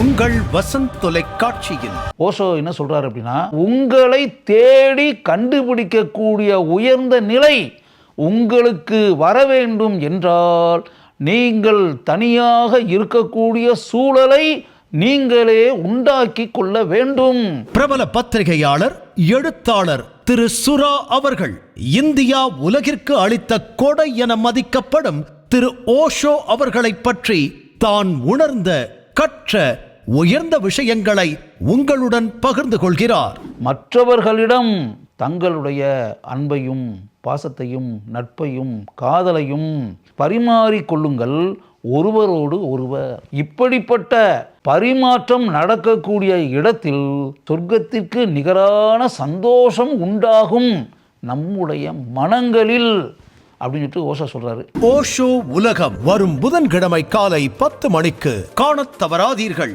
உங்கள் வசந்த் தொலைக்காட்சியில் ஓஷோ என்ன சொல்றாரு அப்படின்னா, உங்களை தேடி கண்டுபிடிக்கக்கூடிய உயர்ந்த நிலை உங்களுக்கு வர வேண்டும் என்றால் நீங்கள் தனியாக இருக்கக்கூடிய சூழலை நீங்களே உண்டாக்கி கொள்ள வேண்டும். பிரபல பத்திரிகையாளர் எழுத்தாளர் திரு சுரா அவர்கள் இந்தியா உலகிற்கு அளித்த கொடை என மதிக்கப்படும் திரு ஓஷோ அவர்களை பற்றி தான் உணர்ந்த கற்ற உயர்ந்த விஷயங்களை உங்களுடன் பகிர்ந்து கொள்கிறார். மற்றவர்களிடம் தங்களுடைய அன்பையும் பாசத்தையும் நட்பையும் காதலையும் பரிமாறிக்கொள்ளுங்கள், ஒருவரோடு ஒருவர். இப்படிப்பட்ட பரிமாற்றம் நடக்கக்கூடிய இடத்தில் சொர்க்கத்திற்கு நிகரான சந்தோஷம் உண்டாகும் நம்முடைய மனங்களில் அப்படின்னு ஓஷோ சொல்றாரு. ஓஷோ உலகம் வரும் புதன்கிழமை காலை 10 மணிக்கு காணத் தவறாதீர்கள்.